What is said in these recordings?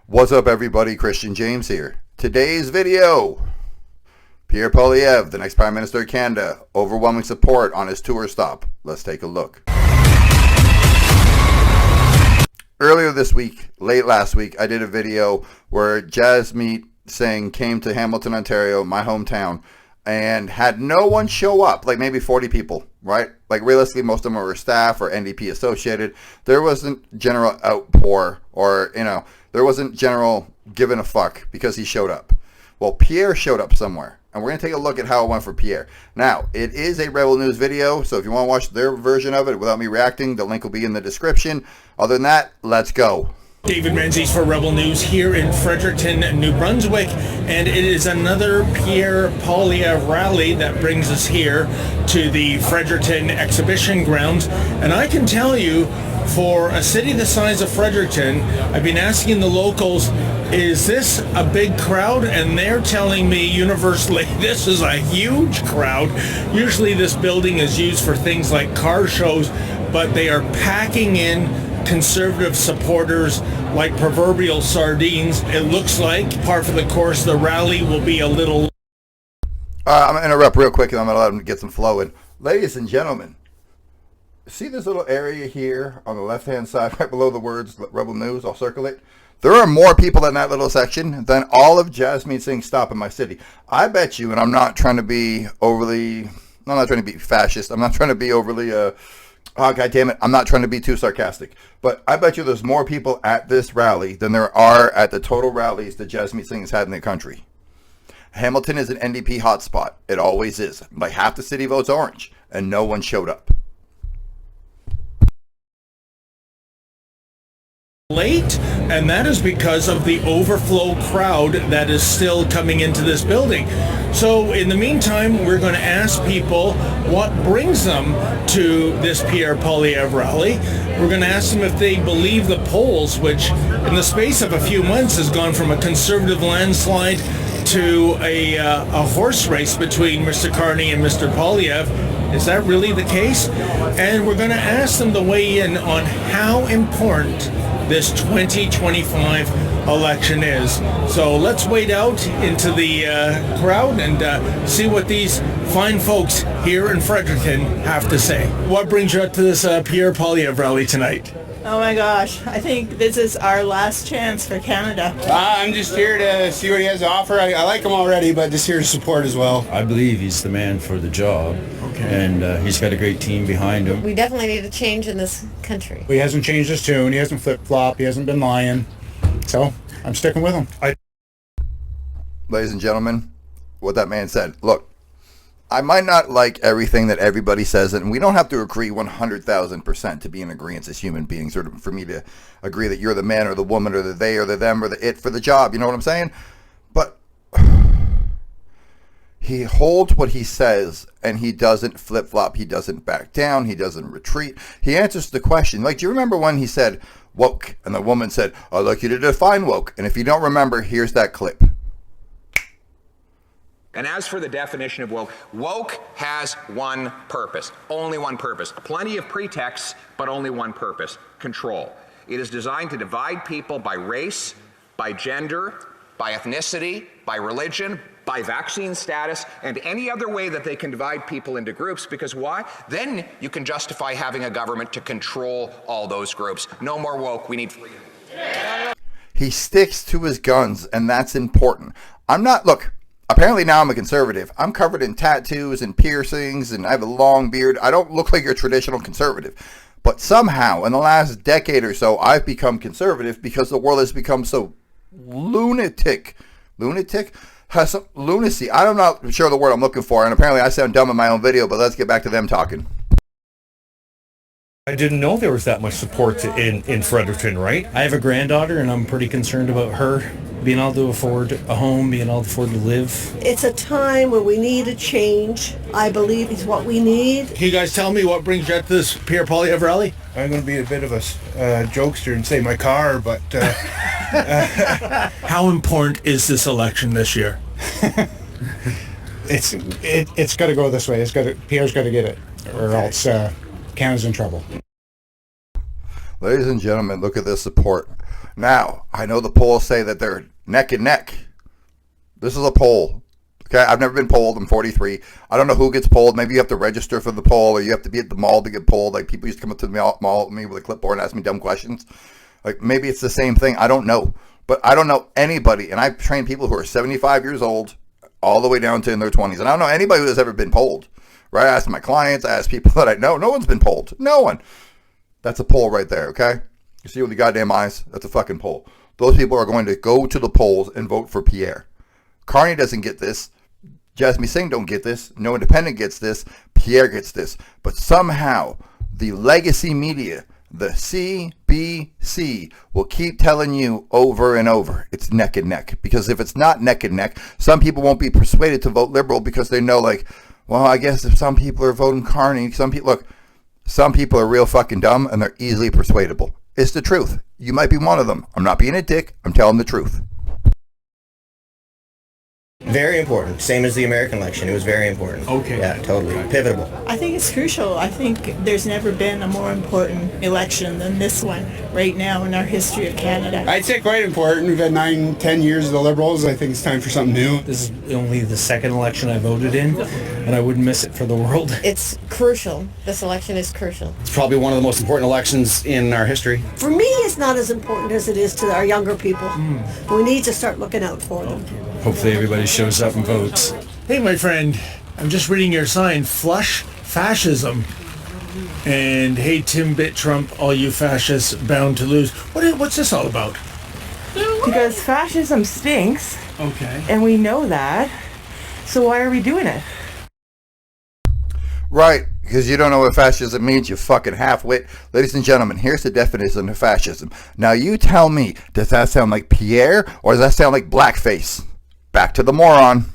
What's up, everybody? Christian James here. Today's video, Pierre Poilievre, the next Prime Minister of Canada, overwhelming support on his tour stop. Let's take a look. Earlier this week, late last week, I did a video where Jasmeet Singh came to Hamilton, Ontario, my hometown, and had no one show up, like maybe 40 people, right? Like realistically, most of them were staff or NDP associated. There wasn't general outpour or, there wasn't general giving a fuck because he showed up. Well, Pierre showed up somewhere, and we're going to take a look at how it went for Pierre. Now, it is a Rebel News video, so if you want to watch their version of it without me reacting, the link will be in the description. Other than that, let's go. David Menzies for Rebel News here in Fredericton, New Brunswick, and it is another Pierre Poilievre rally that brings us here to the Fredericton exhibition grounds. And I can tell you, for a city the size of Fredericton, I've been asking the locals, is this a big crowd? And they're telling me universally, this is a huge crowd. Usually this building is used for things like car shows, but they are packing in Conservative supporters like proverbial sardines. It looks like, par for the course, the rally will be a little... I'm going to interrupt real quick and I'm going to let them get some flow in. Ladies and gentlemen, see this little area here on the left-hand side, right below the words Rebel News? I'll circle it. There are more people in that little section than all of Jasmeet Singh's stop in my city. I bet you, and I'm not trying to be overly... I'm not trying to be fascist. I'm not trying to be overly... Oh, God damn it. I'm not trying to be too sarcastic. But I bet you there's more people at this rally than there are at the total rallies that Jasmeet Singh has had in the country. Hamilton is an NDP hotspot. It always is. Like half the city votes orange, and no one showed up. Late, and that is because of the overflow crowd that is still coming into this building. So in the meantime, we're going to ask people what brings them to this Pierre Poilievre rally. We're going to ask them if they believe the polls, which in the space of a few months has gone from a Conservative landslide to a horse race between Mr. Carney and Mr. Poilievre. Is that really the case? And we're going to ask them to weigh in on how important this 2025 election is. So let's wade out into the crowd and see what these fine folks here in Fredericton have to say. What brings you up to this Pierre Poilievre rally tonight? Oh my gosh, I think this is our last chance for Canada. I'm just here to see what he has to offer. I like him already, but just here to support as well. I believe he's the man for the job, and he's got a great team behind him. We definitely need a change in this country. He hasn't changed his tune. He hasn't flip-flopped. He hasn't been lying. So I'm sticking with him. Ladies and gentlemen, what that man said. Look, I might not like everything that everybody says, and we don't have to agree 100,000% to be in agreement as human beings, or for me to agree that you're the man or the woman or the they or the them or the it for the job. You know what I'm saying? But he holds what he says, and he doesn't flip-flop. He doesn't back down. He doesn't retreat. He answers the question. Like, do you remember when he said woke, and the woman said, I'd like you to define woke? And if you don't remember, here's that clip. And as for the definition of woke, woke has one purpose, only one purpose. Plenty of pretexts, but only one purpose: control. It is designed to divide people by race, by gender, by ethnicity, by religion, by vaccine status, and any other way that they can divide people into groups. Because why? Then you can justify having a government to control all those groups. No more woke. We need freedom. He sticks to his guns, and that's important. Look, apparently now I'm a conservative. I'm covered in tattoos and piercings, and I have a long beard. I don't look like your traditional conservative. But somehow, in the last decade or so, I've become conservative because the world has become so lunatic. Lunatic? Has some lunacy. I'm not sure the word I'm looking for, and apparently I sound dumb in my own video, but let's get back to them talking. I didn't know there was that much support in Fredericton, right? I have a granddaughter, and I'm pretty concerned about her being able to afford a home, being able to afford to live. It's a time where we need a change. I believe is what we need. Can you guys tell me what brings you up to this Pierre Poilievre rally? I'm going to be a bit of a jokester and say my car, but... How important is this election this year? It's got to go this way. Pierre's got to get it, or else Canada's in trouble. Ladies and gentlemen, look at this support. Now, I know the polls say that they're neck and neck. This is a poll. Okay, I've never been polled. I'm 43. I don't know who gets polled. Maybe you have to register for the poll, or you have to be at the mall to get polled. Like, people used to come up to the mall with me with a clipboard and ask me dumb questions. Like, maybe it's the same thing. I don't know. But I don't know anybody, and I've trained people who are 75 years old all the way down to in their 20s. And I don't know anybody who has ever been polled. Right? I ask my clients. I ask people that I know. No one's been polled. No one. That's a poll right there, okay? You see with the goddamn eyes? That's a fucking poll. Those people are going to go to the polls and vote for Pierre. Carney doesn't get this. Jasmine Singh don't get this. No Independent gets this. Pierre gets this. But somehow, the legacy media, the CBC, will keep telling you over and over, it's neck and neck. Because if it's not neck and neck, some people won't be persuaded to vote Liberal because they know, like, well, I guess if some people are voting Carney, some people are real fucking dumb and they're easily persuadable. It's the truth. You might be one of them. I'm not being a dick. I'm telling the truth. Very important. Same as the American election. It was very important. Okay. Yeah, totally. Pivotal. I think it's crucial. I think there's never been a more important election than this one right now in our history of Canada. I'd say quite important. We've had 9-10 years of the Liberals. I think it's time for something new. This is only the second election I voted in, and I wouldn't miss it for the world. It's crucial. This election is crucial. It's probably one of the most important elections in our history. For me, it's not as important as it is to our younger people. We need to start looking out for them. Hopefully everybody shows up and votes. Hey, my friend, I'm just reading your sign, Flush Fascism. And hey, Timbit Trump, all you fascists bound to lose. What's this all about? Because fascism stinks, Okay. and we know that. So why are we doing it? Right, because you don't know what fascism means, you fucking half-wit. Ladies and gentlemen, here's the definition of fascism. Now you tell me, does that sound like Pierre, or does that sound like blackface? Back to the moron.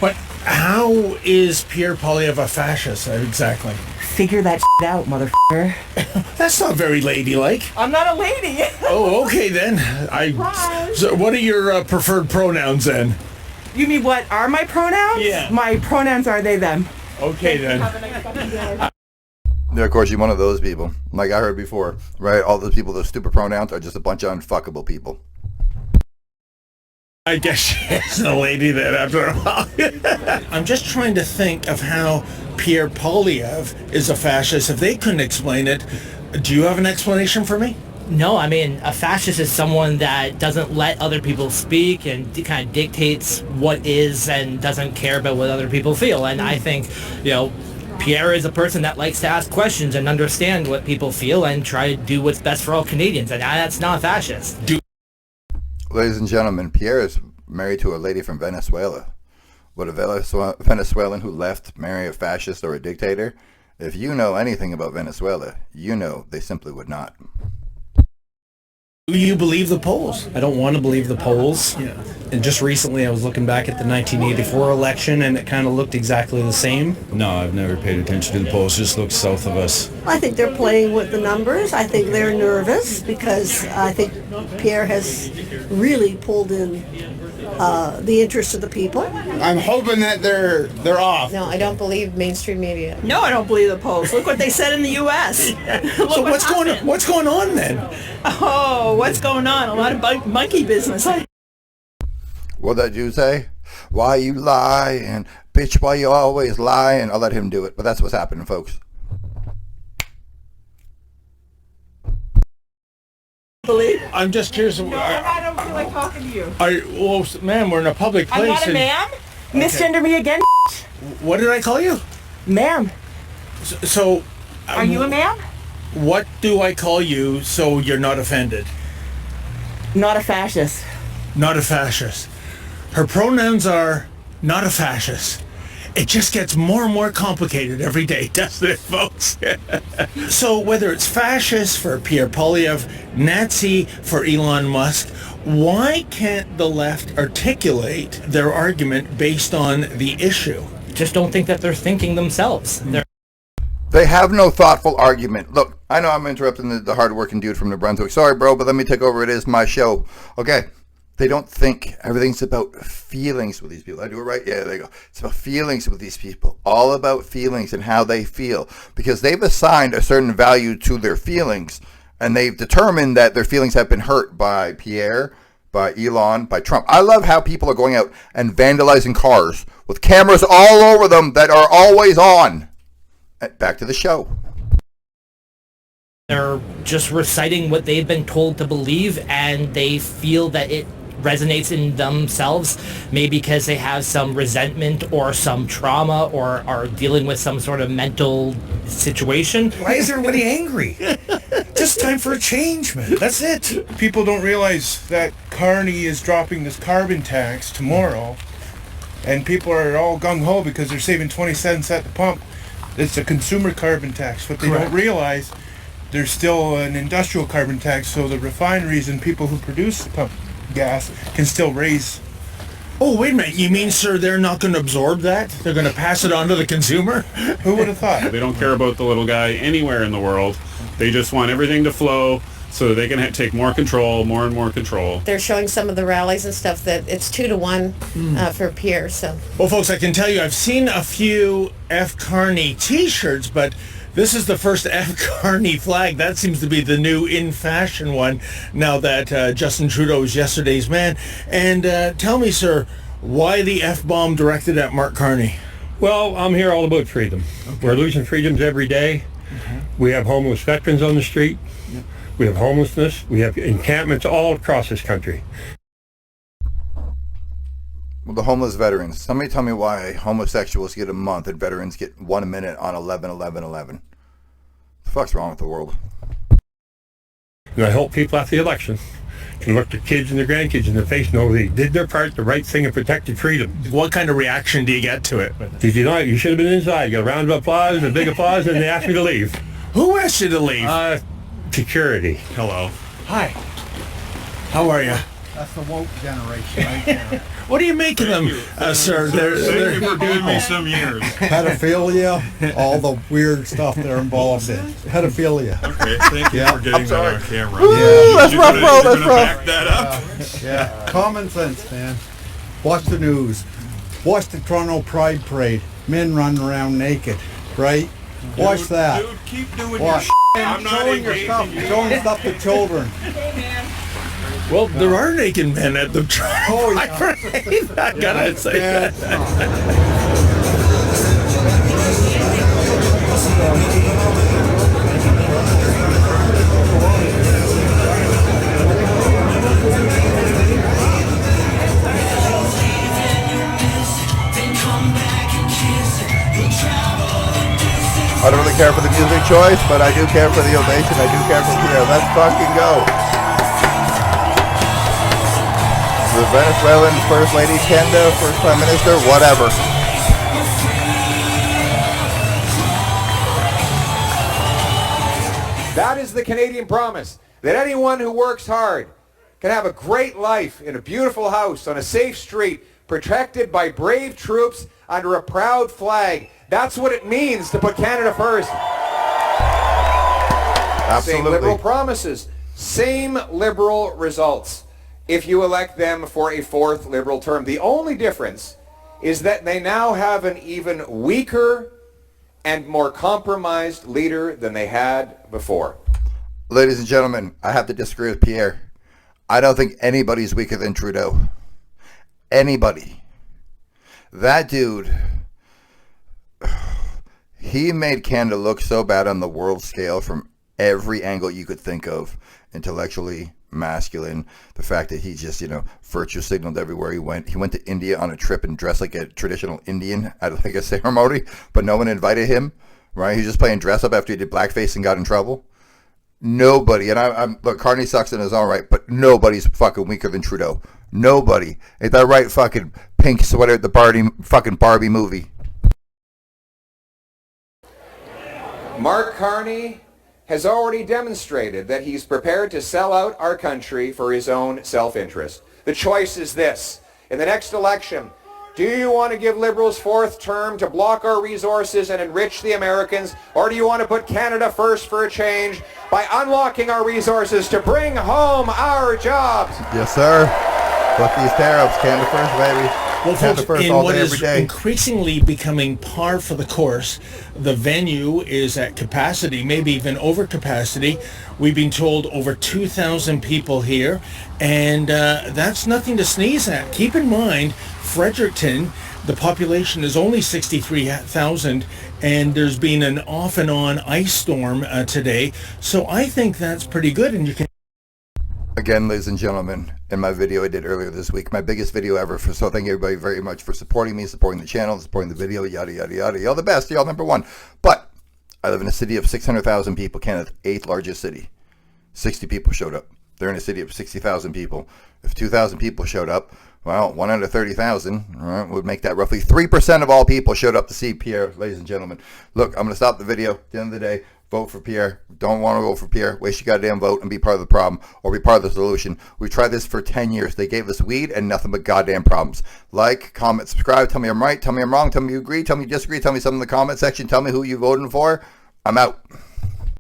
But how is Pierre Poilievre a fascist exactly? Figure that shit out, motherfucker. That's not very ladylike. I'm not a lady. Oh, okay then. So what are your preferred pronouns then? You mean what are my pronouns? Yeah. My pronouns are they, them. Okay then. Yeah, of course, you're one of those people. Like I heard before, right? All those people, those stupid pronouns, are just a bunch of unfuckable people. I guess she isn't a lady then after a while. I'm just trying to think of how Pierre Poilievre is a fascist. If they couldn't explain it, do you have an explanation for me? No, I mean, a fascist is someone that doesn't let other people speak and kind of dictates what is and doesn't care about what other people feel. And I think, Pierre is a person that likes to ask questions and understand what people feel and try to do what's best for all Canadians. And that's not fascist. Ladies and gentlemen, Pierre is married to a lady from Venezuela. Would a Venezuelan who left marry a fascist or a dictator? If you know anything about Venezuela, you know they simply would not. Do you believe the polls? I don't want to believe the polls. Yeah. And just recently I was looking back at the 1984 election and it kind of looked exactly the same. No, I've never paid attention to the polls. Just look south of us. I think they're playing with the numbers. I think they're nervous because I think Pierre has really pulled in the interest of the people. I'm hoping that they're off. No, I don't believe mainstream media. No, I don't believe the polls. Look what they said in the U.S. So what's going on then? Oh, what's going on? A lot of monkey business. What did you say? Why you lie, and bitch, why you always lie, and I'll let him do it. But that's what's happening, folks. I'm just curious. No, I don't feel like talking to you. Well, ma'am, we're in a public place. I'm not a ma'am. Misgender me again. What did I call you? Ma'am. So Are you a ma'am? What do I call you so you're not offended? Not a fascist. Not a fascist. Her pronouns are not a fascist. It just gets more and more complicated every day, doesn't it, folks? So whether it's fascist for Pierre Poilievre, Nazi for Elon Musk, why can't the left articulate their argument based on the issue? Just don't think that they're thinking themselves. They have no thoughtful argument. Look, I know I'm interrupting the hard-working dude from New Brunswick. Sorry, bro, but let me take over. It is my show. Okay. They don't think. Everything's about feelings with these people. I do it right? Yeah, there you go. It's about feelings with these people. All about feelings and how they feel. Because they've assigned a certain value to their feelings. And they've determined that their feelings have been hurt by Pierre, by Elon, by Trump. I love how people are going out and vandalizing cars with cameras all over them that are always on. Back to the show. They're just reciting what they've been told to believe, and they feel that it resonates in themselves, maybe because they have some resentment or some trauma or are dealing with some sort of mental situation. Why is everybody angry? Just time for a change, man. That's it. People don't realize that Carney is dropping this carbon tax tomorrow, and people are all gung-ho because they're saving 20 cents at the pump. It's a consumer carbon tax. What they don't realize, there's still an industrial carbon tax, so the refineries and people who produce the pump gas can still raise. Oh, wait a minute. You mean, sir, they're not going to absorb that? They're going to pass it on to the consumer? Who would have thought? They don't care about the little guy anywhere in the world. They just want everything to flow so they can take more control, more and more control. They're showing some of the rallies and stuff that it's 2-1 for Pierre. So. Well, folks, I can tell you I've seen a few F. Carney T-shirts, but this is the first F. Carney flag. That seems to be the new in-fashion one now that Justin Trudeau is yesterday's man. And tell me, sir, why the F-bomb directed at Mark Carney? Well, I'm here all about freedom. Okay. We're losing freedoms every day. We have homeless veterans on the street. We have homelessness. We have encampments all across this country. Well, the homeless veterans. Somebody tell me why homosexuals get a month and veterans get 1 minute on 11/11/11. The fuck's wrong with the world? And I hope people after the election can look their kids and their grandkids in the face and know they did their part, the right thing, and protected freedom. What kind of reaction do you get to it? Did you not? You should have been inside. You got a round of applause, a big applause, and they asked me to leave. Who asked you to leave? Security. Hello. Hi. How are you? That's the woke generation right there. What do you make of them, sir? Thank you for giving me some years. Pedophilia, all the weird stuff they're involved in. Pedophilia. Okay, thank you for getting that on camera. Yeah. That's rough, bro. That's rough. Back that up. Yeah, common sense, man. Watch the news. Watch the Toronto Pride Parade. Men running around naked, right? Watch that. Dude, keep doing Watch. your I'm not showing your stuff. Showing stuff to children. Well, there are naked men at the Oh, yeah. I gotta say that. I don't really care for the music choice, but I do care for the ovation. I do care for Pierre. Let's fucking go. The Venezuelan First Lady, Kenda, First Prime Minister, whatever. That is the Canadian promise, that anyone who works hard can have a great life in a beautiful house on a safe street, protected by brave troops under a proud flag. That's what it means to put Canada first. Absolutely. Same liberal promises, same liberal results if you elect them for a fourth liberal term. The only difference is that they now have an even weaker and more compromised leader than they had before. Ladies and gentlemen, I have to disagree with Pierre. I don't think anybody's weaker than Trudeau. Anybody. That dude, he made Canada look so bad on the world scale from every angle you could think of. Intellectually, masculine, the fact that he just, virtue signaled everywhere he went. He went to India on a trip and dressed like a traditional Indian at like a ceremony, but no one invited him, right? He was just playing dress up after he did blackface and got in trouble. Nobody, and I'm look, Carney sucks in his own right, but nobody's fucking weaker than Trudeau. Nobody. Ain't that right, fucking pink sweater at the fucking Barbie movie? Mark Carney has already demonstrated that he's prepared to sell out our country for his own self-interest. The choice is this. In the next election, do you want to give Liberals fourth term to block our resources and enrich the Americans, or do you want to put Canada first for a change by unlocking our resources to bring home our jobs? Yes, sir. Fuck these tariffs. Canada first, baby. Well, Panther folks, first in all what day, is every day. increasingly becoming par for the course, the venue is at capacity, maybe even over capacity. We've been told over 2,000 people here, and that's nothing to sneeze at. Keep in mind, Fredericton, the population is only 63,000, and there's been an off and on ice storm today. So I think that's pretty good, and you can... Again, ladies and gentlemen, in my video I did earlier this week, my biggest video ever. So thank you everybody very much for supporting me, supporting the channel, supporting the video, yada, yada, yada. Y'all the best. Y'all number one. But I live in a city of 600,000 people, Canada's 8th largest city. 60 people showed up. They're in a city of 60,000 people. If 2,000 people showed up, well, 1 out of 30,000 would make that roughly 3% of all people showed up to see Pierre, ladies and gentlemen. Look, I'm going to stop the video. At the end of the day, vote for Pierre. Don't want to vote for Pierre. Waste your goddamn vote and be part of the problem or be part of the solution. We tried this for 10 years. They gave us weed and nothing but goddamn problems. Like, comment, subscribe. Tell me I'm right. Tell me I'm wrong. Tell me you agree. Tell me you disagree. Tell me something in the comment section. Tell me who you voting for. I'm out.